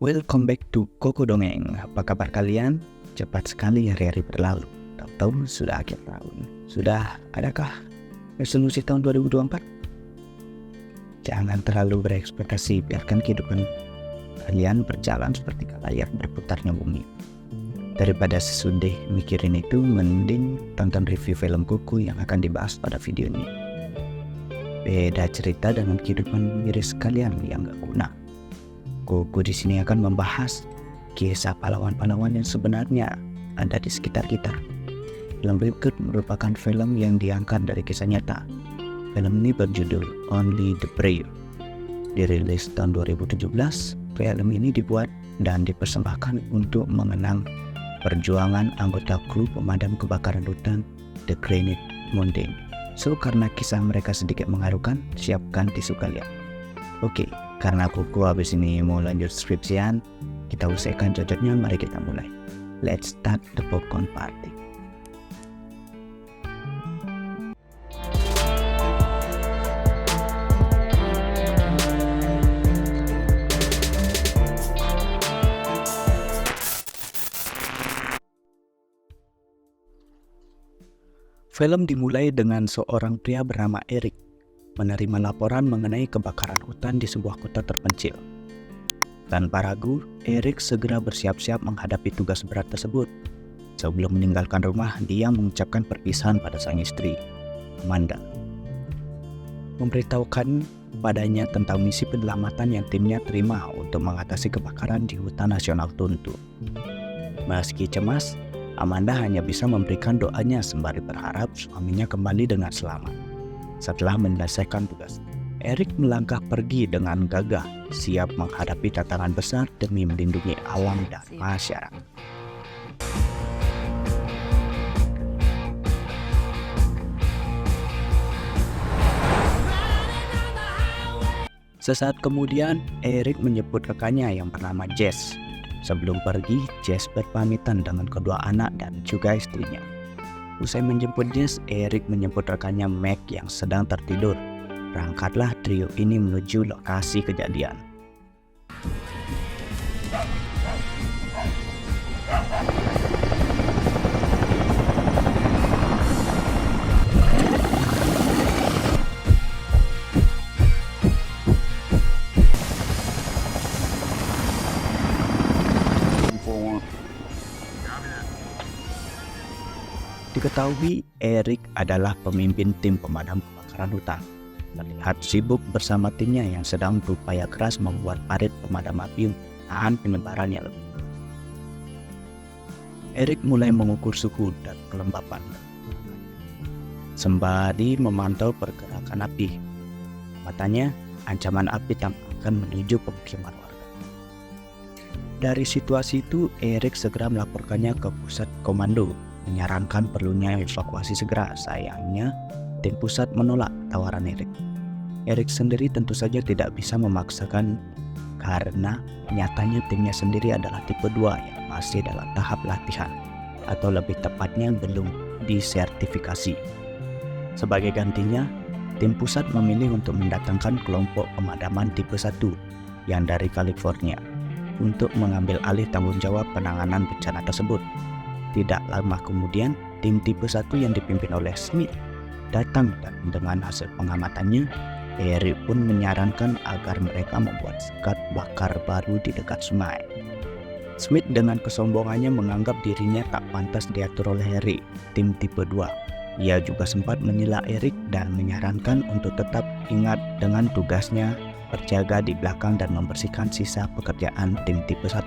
Welcome back to Koko Dongeng. Apa kabar kalian? Cepat sekali hari-hari berlalu. Tahu-tahu sudah akhir tahun. Sudah adakah resolusi tahun 2024? Jangan terlalu berekspektasi, biarkan kehidupan kalian berjalan seperti layar berputarnya bumi. Daripada sesudih mikirin itu, mending tonton review film Kuku yang akan dibahas pada video ini. Beda cerita dengan kehidupan miris kalian yang gak guna. Kuku di sini akan membahas kisah pahlawan-pahlawan yang sebenarnya ada di sekitar kita. Film berikut merupakan film yang diangkat dari kisah nyata. Film ini berjudul Only the Brave. Dirilis tahun 2017, film ini dibuat dan dipersembahkan untuk mengenang perjuangan anggota kru pemadam kebakaran hutan The Granite Mountain. So, karena kisah mereka sedikit mengharukan, siapkan tisu kalian. Oke, karena Kuku habis ini mau lanjut skripsian, kita usaikan cocoknya, mari kita mulai. Let's start the popcorn party. Film dimulai dengan seorang pria bernama Eric menerima laporan mengenai kebakaran hutan di sebuah kota terpencil. Tanpa ragu, Eric segera bersiap-siap menghadapi tugas berat tersebut. Sebelum meninggalkan rumah, dia mengucapkan perpisahan pada sang istri, Amanda. Memberitahukan padanya tentang misi penyelamatan yang timnya terima untuk mengatasi kebakaran di hutan nasional Tuntu. Meski cemas, Amanda hanya bisa memberikan doanya sembari berharap suaminya kembali dengan selamat. Setelah menyelesaikan tugas, Eric melangkah pergi dengan gagah, siap menghadapi tantangan besar demi melindungi alam dan masyarakat. Sesaat kemudian, Eric menjemput rekannya yang bernama Jess. Sebelum pergi, Jess berpamitan dengan kedua anak dan juga istrinya. Usai menjemput Jess, Eric menjemput rekannya Meg yang sedang tertidur. Berangkatlah trio ini menuju lokasi kejadian. Diketahui Eric adalah pemimpin tim pemadam kebakaran hutan. Terlihat sibuk bersama timnya yang sedang berupaya keras membuat parit pemadam api untuk menahan penyebarannya lebih. Eric mulai mengukur suhu dan kelembapan, sembari memantau pergerakan api. Matanya, ancaman api tampakkan menuju pemukiman warga. Dari situasi itu, Eric segera melaporkannya ke pusat komando, menyarankan perlunya evakuasi segera. Sayangnya, tim pusat menolak tawaran Eric. Eric sendiri tentu saja tidak bisa memaksakan karena nyatanya timnya sendiri adalah tipe 2 yang masih dalam tahap latihan, atau lebih tepatnya belum disertifikasi. Sebagai gantinya, tim pusat memilih untuk mendatangkan kelompok pemadaman tipe 1 yang dari California untuk mengambil alih tanggung jawab penanganan bencana tersebut. Tidak lama kemudian, tim tipe 1 yang dipimpin oleh Smith datang dan dengan hasil pengamatannya, Eric pun menyarankan agar mereka membuat sekat bakar baru di dekat sungai. Smith dengan kesombongannya menganggap dirinya tak pantas diatur oleh Eric, tim tipe 2. Ia juga sempat menyela Eric dan menyarankan untuk tetap ingat dengan tugasnya berjaga di belakang dan membersihkan sisa pekerjaan tim tipe 1.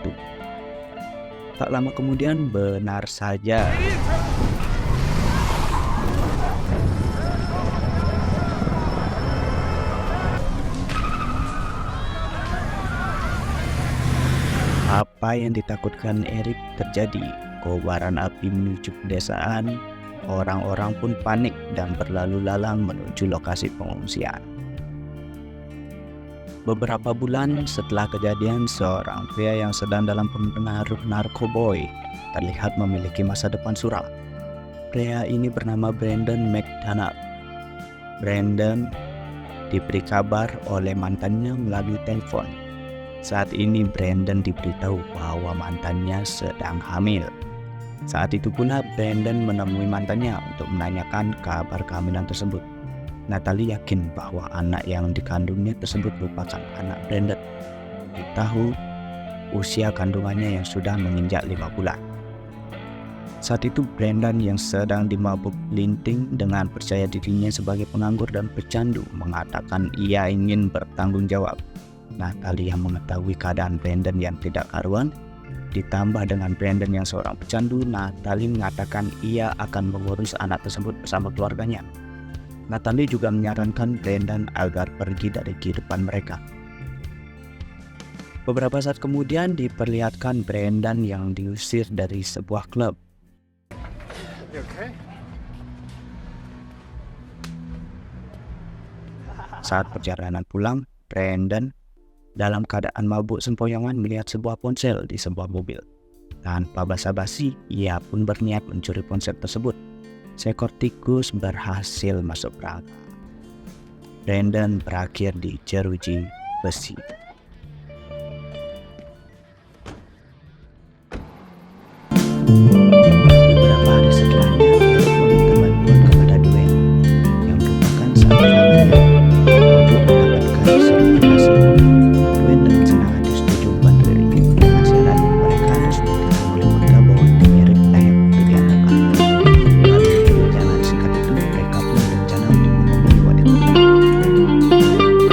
Tak lama kemudian, benar saja, apa yang ditakutkan Eric terjadi. Kobaran api menuju pedesaan, orang-orang pun panik dan berlalu lalang menuju lokasi pengungsian. Beberapa bulan setelah kejadian, seorang pria yang sedang dalam pengaruh narkoboy terlihat memiliki masa depan suram. Pria ini bernama Brandon McDonald. Brandon diberi kabar oleh mantannya melalui telepon. Saat ini Brandon diberitahu bahwa mantannya sedang hamil. Saat itu pula Brandon menemui mantannya untuk menanyakan kabar kehamilan tersebut. Natalie yakin bahwa anak yang dikandungnya tersebut merupakan anak Brandon. Diketahui usia kandungannya yang sudah menginjak 5 bulan. Saat itu Brandon yang sedang dimabuk linting dengan percaya dirinya sebagai penganggur dan pecandu mengatakan ia ingin bertanggung jawab. Natalie yang mengetahui keadaan Brandon yang tidak karuan, ditambah dengan Brandon yang seorang pecandu, Natalie mengatakan ia akan mengurus anak tersebut bersama keluarganya. Natalie juga menyarankan Brandon agar pergi dari kehidupan mereka. Beberapa saat kemudian diperlihatkan Brandon yang diusir dari sebuah klub. Saat perjalanan pulang, Brandon dalam keadaan mabuk sempoyongan melihat sebuah ponsel di sebuah mobil. Tanpa basa-basi, ia pun berniat mencuri ponsel tersebut. Seekor tikus berhasil masuk perangkap. Brandon berakhir di jeruji besi. Beberapa hari setelahnya, Eric meminta bantuan kepada Dwayne yang merupakan sahabat lamanya untuk mendapatkan sertifikasi. Dwayne dengan senang hati setuju membantu Eric dengan syarat mereka harus menyatakan oleh warga bahwa tim Eric layak untuk diandalkan. Melalui perjalanan singkat itu, mereka pun berencana untuk menemui wanita.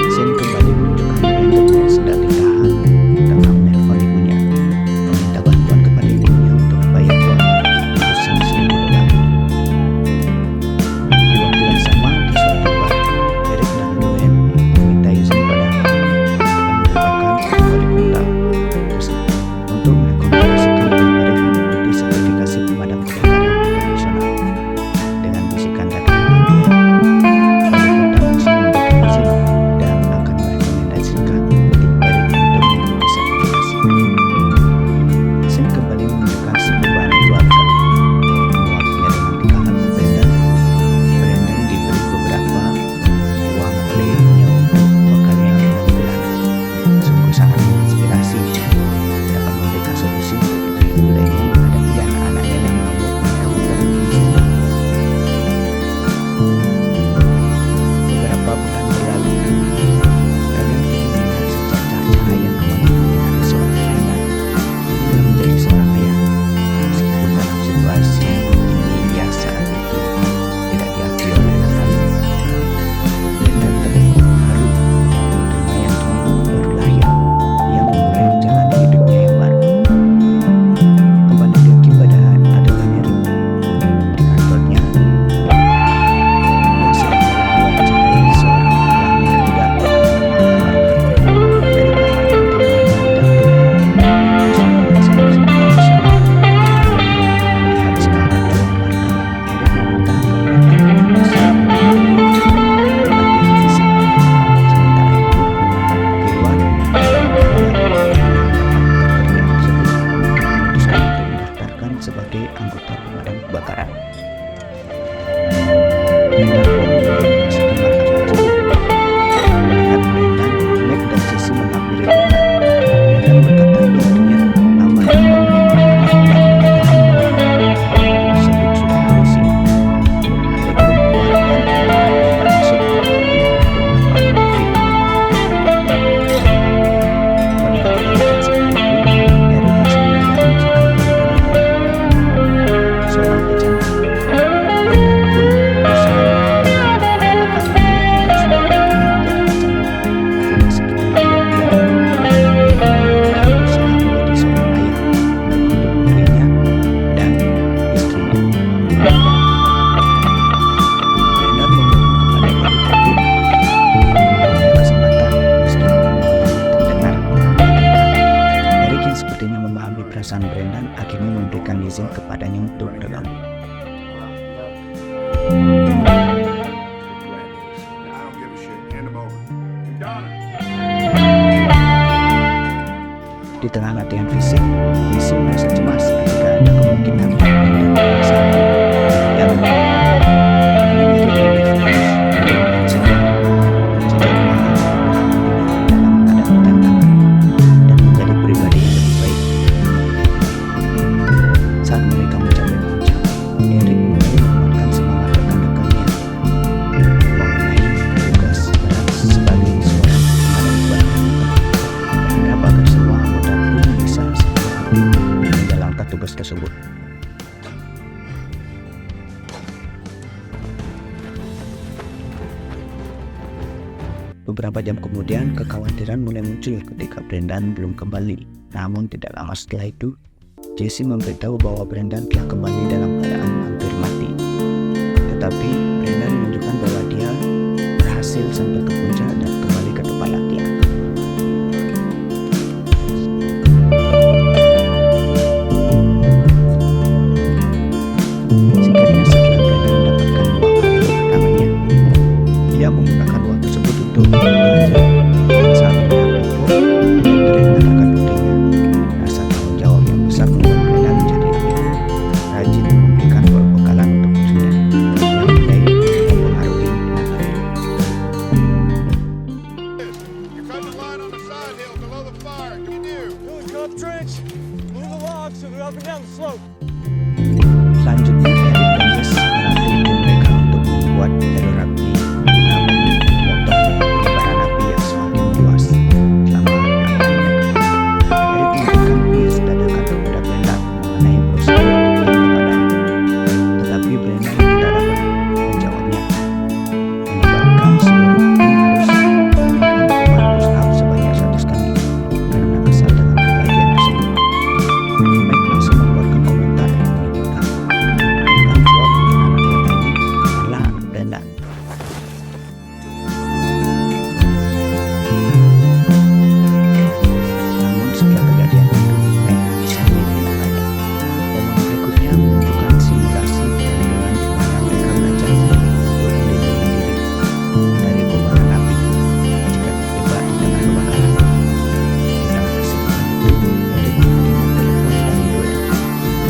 Scene kembali menunjukkan Brandon yang sedang ditahan tengah menelpon ibunya, meminta bantuan kepada ibunya untuk membayar uang ratusan ribu dolar. Di waktu yang sama, di suatu tempat, Eric dan Dwayne meminta izin pada yang merupakan wali kota tersebut untuk merekomendasikan tim Eric mengikuti sertifikasi pemadam kebakaran internasional. Dengan bisikan datang Dwayne, wali kota langsung memberikan izin dan akan merekomendasikan tim Eric untuk mengikuti sertifikasi. Scene kembali menunjukkan sebuah keluarga. Muaknya dengan nikahan Brandon. Brandon diberi beberapa uang oleh ibunya untuk bekalnya yang 6 bulan. Sungguh sangat menginspirasi dapat memberikan solusi untuk ibu dan menghadapi anak-anaknya yang mengamuk tahun berhenti. Beberapa bulan berlalu, Brandon kini melihat secercah cahaya kembali dari seorang Brandon yang menjadi seorang ayah. Meskipun dalam situasi ini yang saat itu tidak diakui oleh Natalie, Brandon terharu putrinya yang kini baru lahir. Ia memulai menjalani hidupnya yang baru. Kembali lagi pada adegan Eric di kantornya yang sedang mewawancarai seorang pelamar muda. Eric memanfaatkan melihat semangat dalam mereka. Eric meminta agar mereka berusaha berlatih fisik. Sementara itu, di luar, pekerjaan tersebut memutuskan untuk mendaftarkan sebagai anggota pemadam kebakaran. Miller pun memasuki markas tersebut. Melihat Brandon, Meg dan Jesse menghampiri Brandon. Brandon berkata dirinya lama tersebut sudah berisi. Eric pun keluarkan masuk untuk melakukan briefing. Melihat keadaan seperti itu, Eric masih menyadari jika Brandon seorang pecandu. Brandon pun berusaha mengatakan apakah dia sudah menjadi pecandu. Meski demikian, dia berusaha menjadi seorang ayah untuk dirinya dan istrinya. Brandon memohon kepada wanita itu memberinya kesempatan meski permohonannya terdengar. Eric yang sepertinya memahami perasaan Brandon akhirnya memberikan izin kepadanya untuk bergabung. Di tengah latihan fisik, Jesse merasa cemas ketika ada kemungkinan Brandon bisa dalam ini mirip dengan virus dan sejak mahal dalam menghadapi tantangan. Beberapa jam kemudian, kekhawatiran mulai muncul ketika Brendan belum kembali. Namun tidak lama setelah itu, Jesse memberitahu bahwa Brendan telah kembali dalam keadaan hampir mati. Tetapi Brendan menunjukkan bahwa dia berhasil sampai ke puncak dan kembali ke tempat latihan. Singkatnya, setelah Brendan mendapatkan uang hari pertamanya, dia menggunakan uang tersebut untuk belajar. Dan saat menyampaikan itu, dia teringat akan buktinya. Rasa tanggung jawab yang besar membuat Brendan menjadi lebih rajin memberikan perbekalan untuk musuhnya yang mulai mempengaruhi minat. You're cutting the line on the side hill below the fire. What do you do? Doing drop trench. Move the logs so they're up and down the slope. Selanjutnya, Eric dan Jess melatih tim mereka untuk membuat jalur api guna memotong penyebaran api yang semakin luas selama latihan mereka. Eric memberikan kuis dadakan kepada Brendan mengenai prosedur untuk pemadaman, tetapi Brendan tidak dapat menjawabnya, menyebabkan seluruh tim harus melakukan push-up sebanyak 100 kali karena kesal dengan bagian tersebut. Mike langsung mengeluarkan komentar yang menyebutkan bahwa penghinaan anggota ini adalah Brendan. Namun setelah kejadian itu, Mike bisa tidak banyak. Momen berikutnya menunjukkan simulasi perlindungan di mana mereka belajar untuk melindungi diri dari kobaran api jika terjebak di tengah kebakaran. Dalam kesempatan itu, Eric menerima telepon dari Gwen.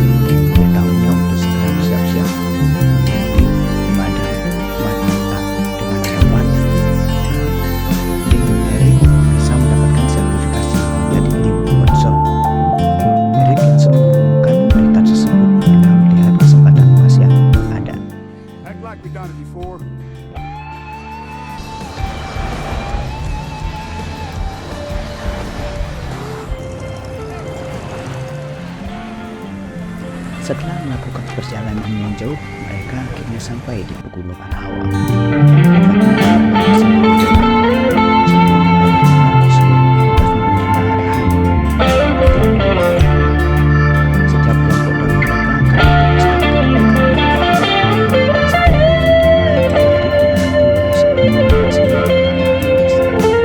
Memberitahunya untuk segera bersiap-siap menuju pada Manhattan dengan harapan tim Eric bisa mendapatkan sertifikasi menjadi tim Watson. Eric langsung mengumumkan berita tersebut karena melihat kesempatan emas yang ada. Act like we done it before. Setelah melakukan perjalanan yang jauh, mereka akhirnya sampai di pegunungan Hawa. Tempat di mana mereka sampai di jalan sebelum mereka tersebut dan menerima arahan. Setiap kelompok dari mereka akan beristirahat di tempat setiap tim mulai sebelum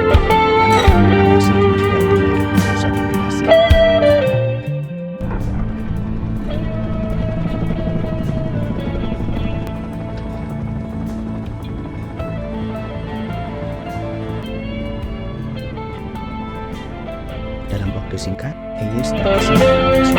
yang akan mengawasi ketiga tim dari pusat koordinasi. Dalam waktu singkat, Hayes dan Jesse langsung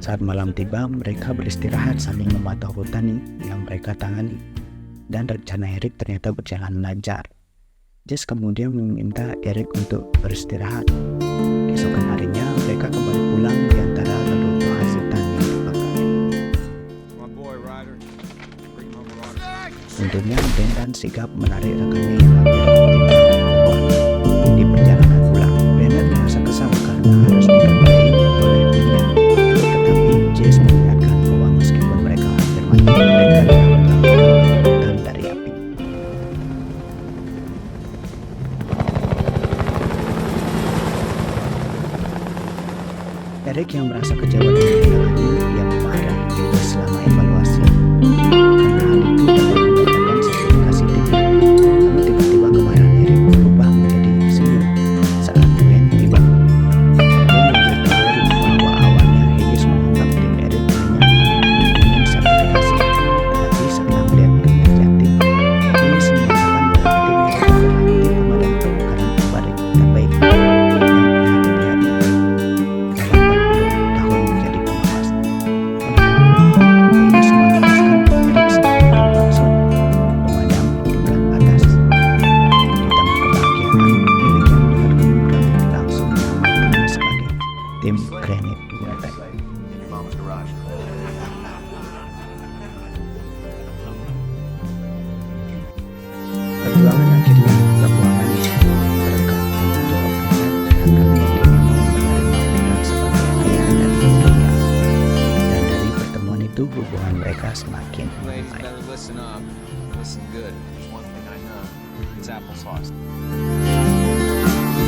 Saat malam tiba, mereka beristirahat sambil memantau hutan yang mereka tangani, dan rencana Eric ternyata berjalan lancar. Jess kemudian meminta Eric untuk beristirahat. Keesokan harinya, mereka kembali pulang di antara reruntuhan hutan yang terbakar. Untungnya, Brendan sigap menarik rekannya yang hampir tertimpa pohon. Di perjalanan pulang, Brendan merasa kesal karena harus dikerjai oleh timnya. Eric yang merasa kecewa dengan tindakannya, ia memarahi Jess selama evaluasi. Karena hal itu dapat membatalkan sertifikasi timnya. Namun tiba-tiba kemarahan Eric berubah menjadi senyum saat Gwen tiba. Gwen memberitahu Eric bahwa awalnya Hayes menganggap tim Eric hanya ingin sertifikasi, tetapi setelah melihat kinerja tim, Hayes menyatakan bahwa tim Eric berhenti pemadam kebakaran terbaik yang ia jadi dalam 40 tahun menjadi pengawas. Hayes menugaskan Eric sebagai langsung pemadam tingkat atas. Di tengah kebahagiaan, Eric yang melihat program langsung menamakannya sebagai tim Granite United. Perjuangan akhirnya berbuah manis berkat tanggung jawab Brendan dan kami akhirnya mau menerima Brendan sebagai ayah dan ibunya. Dan dari pertemuan itu hubungan mereka semakin Ladies baik. better listen up. Listen good. There's one thing I know. It's applesauce.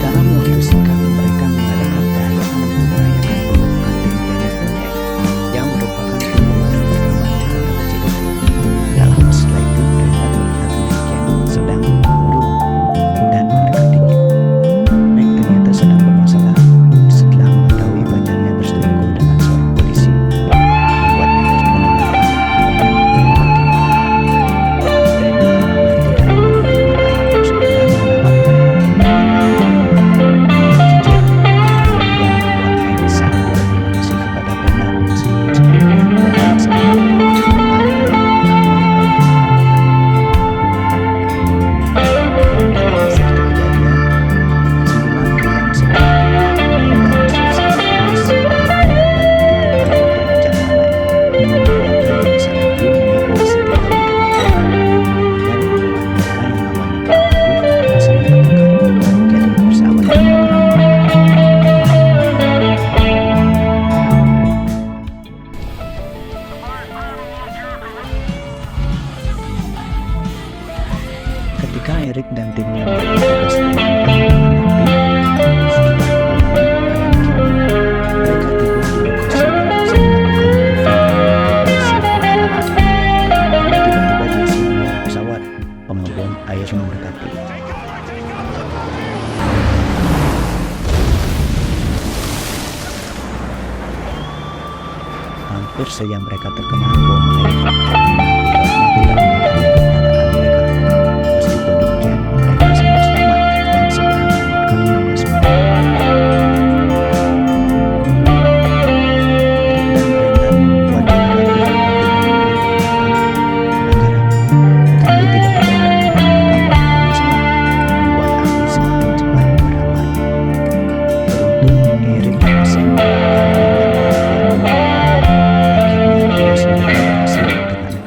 Dalam waktu singkat mereka mengadakan perayaan untuk merayakan pembentukan tim Granite United yang merupakan tim pemadam pertama di kota kecil itu. Tak lama setelah itu Brendan melihat Meg yang sedang murung dan mendekat dingin. Meg ternyata sedang bermasalah setelah mengetahui pacarnya berselingkuh dengan seorang polisi, membuatnya harus meninggalkan hubungan dengan Brendan yang tidak memiliki ayah yang segera menolak Ketika Eric dan timnya bertugas mengamankan api, setelah hubungan ayam kini, mereka tiba di lokasi dan bisa melakukan evakuasi. Tiba-tiba Jesse melihat pesawat pengembun air mendekati. Hampir saja mereka terkena bom air, tapi pilotnya tidak menyadari keberadaan mereka. Meskipun demikian, mereka semua selamat dan segera menemukan nyawa semua. Eric dan Brendan membuat tapi tidak dapat menemukan semua, membuat api semakin cepat merambat. Beruntung Eric berhasil menemukan Brendan. Akhirnya dia sudah berhasil dengan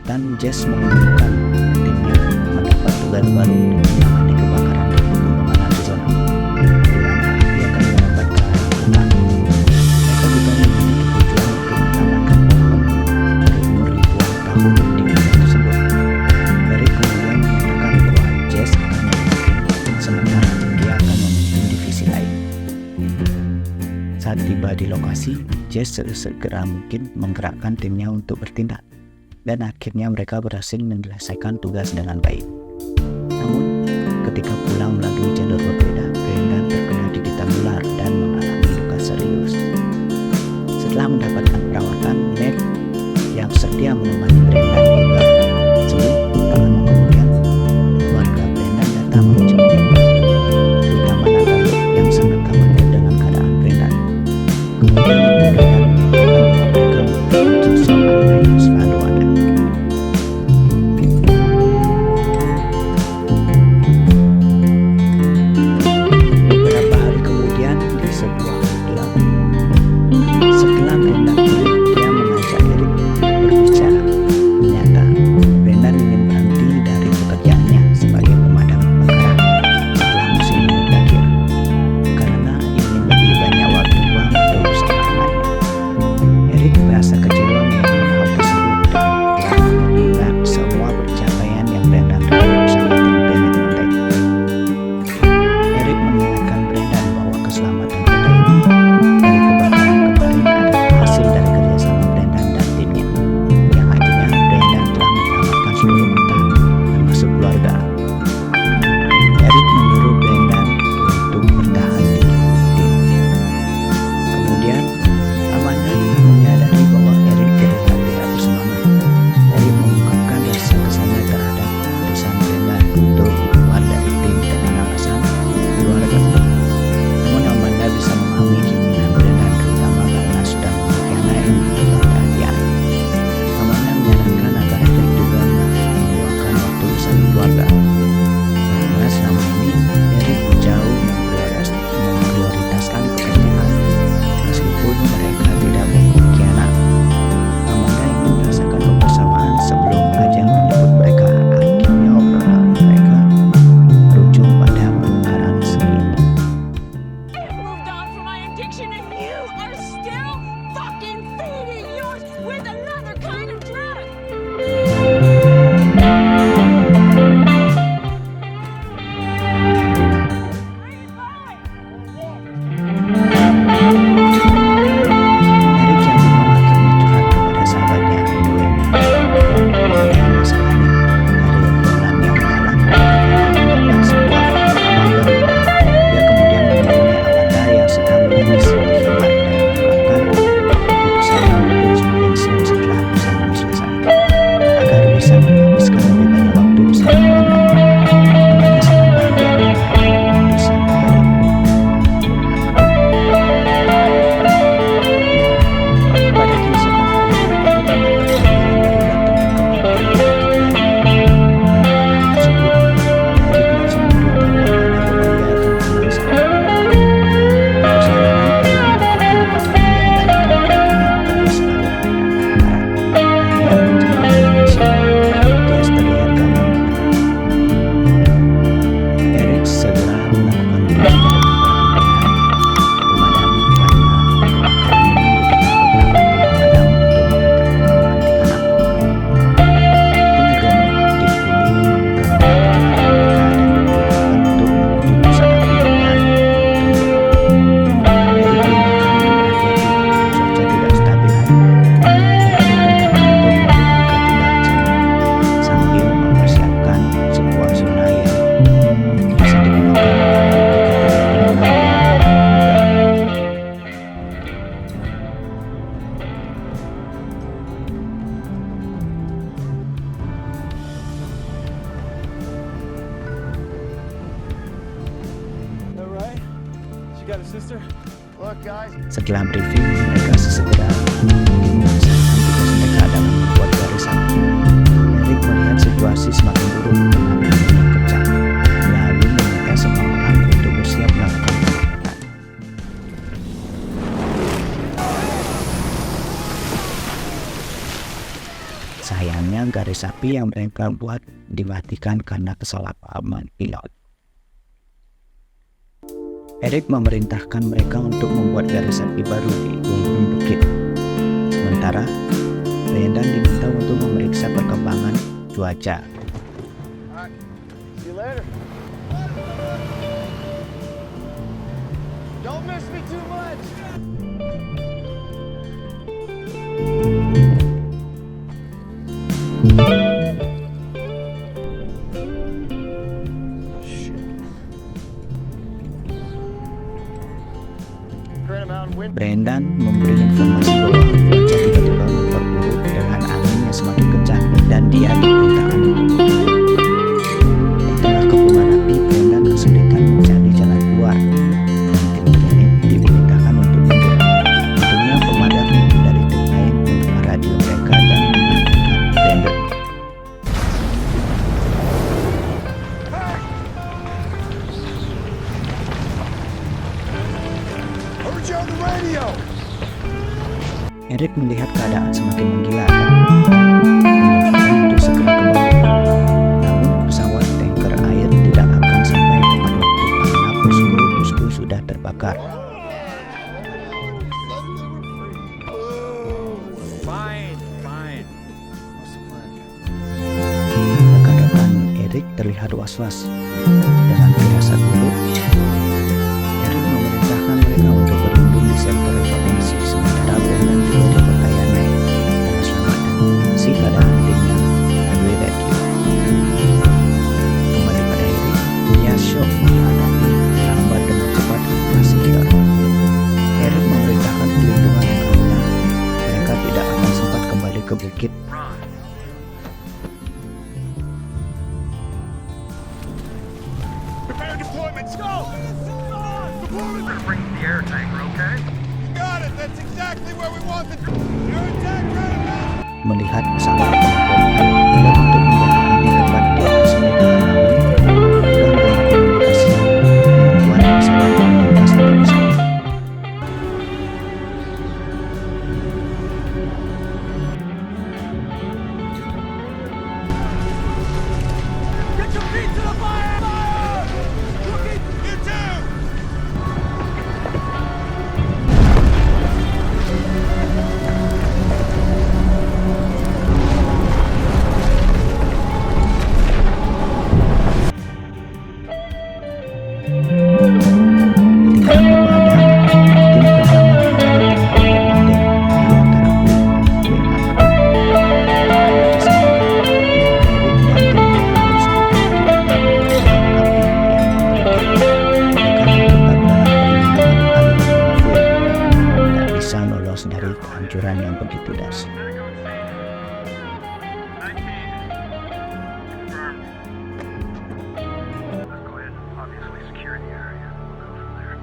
dan Jess mengumumkan timnya mendapat tugas baru untuk menangani kebakaran di pegunungan Arizona, di mana api akan merambat ke arah hutan. Mereka juga memiliki tujuan untuk menanamkan pohon berumur ribuan tahun di wilayah tersebut. Eric kemudian menyatakan bahwa Jess akan memimpin, sementara dia akan memimpin divisi lain. Saat tiba di lokasi, Jess segera mungkin menggerakkan timnya untuk bertindak. Dan akhirnya mereka berhasil menyelesaikan tugas dengan baik. Namun, ketika pulang melalui jalur berbeda, Brendan terkena gigitan ular dan mengalami luka serius. Setelah mendapatkan perawatan, Meg yang setia menemani Brendan tiba. Seminggu tak lama kemudian, keluarga Brendan datang menjemput, terutama Natalie yang sangat khawatir dengan keadaan Brendan. Kemudian Brendan menyatakan bahwa mereka memiliki sosok ayah yang selalu ada. Look, guys. Setelah briefing, mereka segera menyelesaikan tugas mereka dalam membuat garis api. Eric melihat situasi semakin buruk dengan angin yang kencang, lalu meminta semua orang untuk bersiap melakukan penyelamatkan. Sayangnya garis api yang mereka buat dimatikan karena kesalahpahaman pilot. Eric memerintahkan mereka untuk membuat garis api baru di ujung bukit. Sementara, Brendan diminta untuk memeriksa perkembangan cuaca. Alright. See you later. Don't miss me too much. Granite Mountain wind. Brendan memberi informasi bahwa cuaca tiba-tiba memperburuk dengan angin yang semakin kencang dan dia diperintahkan untuk mundur. Di tengah kepungan api, Brendan kesulitan mencari jalan keluar dan tim klinik diperintahkan untuk mundur. Untungnya pemadam dari tim lain mendengar radio mereka dan mengingatkan Brendan. Heard you on the radio. Eric melihat keadaan semakin menggila dan memutuskan untuk segera kembali. Namun pesawat tanker air tidak akan sampai tepat waktu karena seluruh busku sudah terbakar. Fine. What's the plan? Rekan-rekan Eric terlihat was-was. Dengan firasat buruk, Eric memerintahkan mereka untuk berlindung di shelter evakuasi sementara Brendan juga dipercaya naik dan selamatkan si keadaan timnya melalui radio. Kembali pada Eric, dia shock menghadapi melambat dengan cepat evakuasi liar. Eric memerintahkan perlindungan karena mereka tidak akan sempat kembali ke bukit. Prepare deployments. Go. Deployment. Bring the air tanker, okay? You got it. That's exactly where we want the air attack. Granite Mountain. Melihat pesawat pengangkut pilot untuk menjatuhkan tempat di atas mereka namun gangguan komunikasi membuat pesawat melintas dengan pesawat. Get your feet to the fire. Fire. You too. Ketika api padam, tim penyelamat mengambil pendek di antara puing-puing api. Di sana, Eric dan timnya harus duduk di antara puing api yang mengerikan. Mereka terjebak dalam perlindungan aluminium foil, tak bisa lolos dari kehancuran yang begitu dahsyat. 19. Confirmed. Let's go ahead and obviously secure the area. We'll go from there.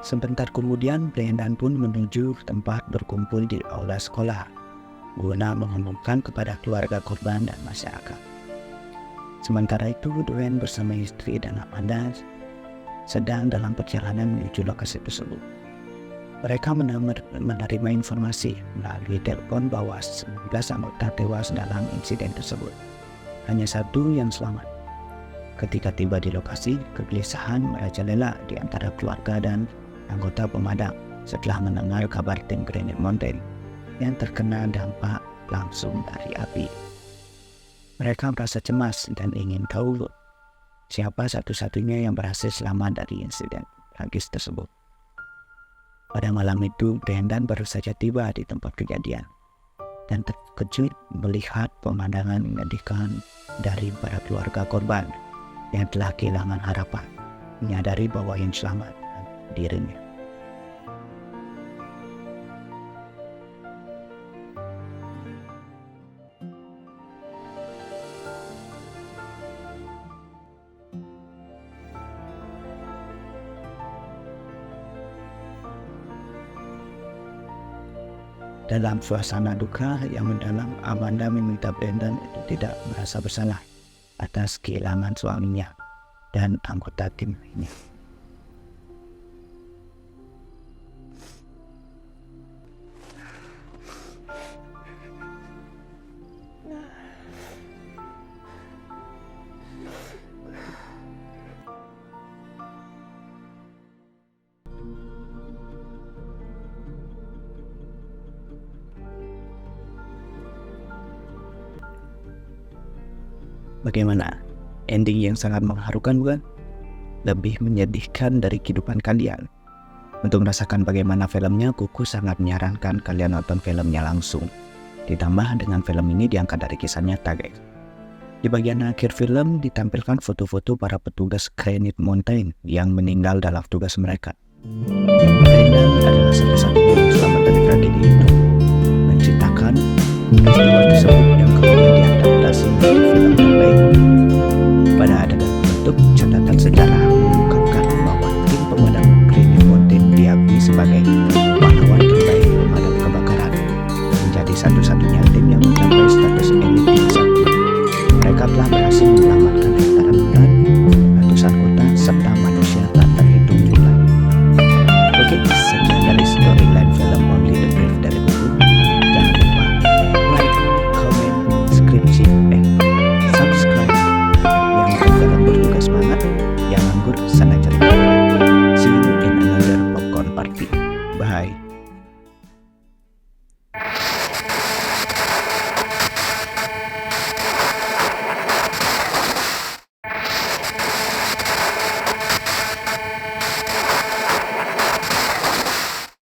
Sebentar kemudian, Brendan pun menuju tempat berkumpul di aula sekolah, guna mengumumkan kepada keluarga korban dan masyarakat. Sementara itu, Dwayne bersama istri dan Amanda sedang dalam perjalanan menuju lokasi tersebut. Mereka menerima informasi melalui telepon bahwa 19 anggota tewas dalam insiden tersebut. Hanya satu yang selamat. Ketika tiba di lokasi, kegelisahan merajalela di antara keluarga dan anggota pemadam setelah mendengar kabar tim Granite Mountain yang terkena dampak langsung dari api. Mereka merasa cemas dan ingin tahu siapa satu-satunya yang berhasil selamat dari insiden tragis tersebut. Pada malam itu, Brendan baru saja tiba di tempat kejadian dan terkejut melihat pemandangan menyedihkan dari para keluarga korban yang telah kehilangan harapan, menyadari bahwa yang selamat adalah dirinya. Dalam suasana duka yang mendalam, Amanda meminta Brandon untuk tidak merasa bersalah atas kehilangan suaminya dan anggota tim lainnya. Bagaimana? Ending yang sangat mengharukan bukan? Lebih menyedihkan dari kehidupan kalian. Untuk merasakan bagaimana filmnya, Kuku sangat menyarankan kalian nonton filmnya langsung. Ditambah dengan film ini diangkat dari kisah nyata, guys. Di bagian akhir film ditampilkan foto-foto para petugas Granite Mountain yang meninggal dalam tugas mereka. Brandon adalah satu-satunya yang selamat dari tragedi itu. Menceritakan peristiwa tersebut yang kemudian diadaptasi menjadi film terbaik. Pada adegan penutup, catatan sejarah mengungkapkan bahwa tim pemadam Granite Mountain diakui sebagai pahlawan terbaik pemadam kebakaran, menjadi satu-satunya tim yang mencapai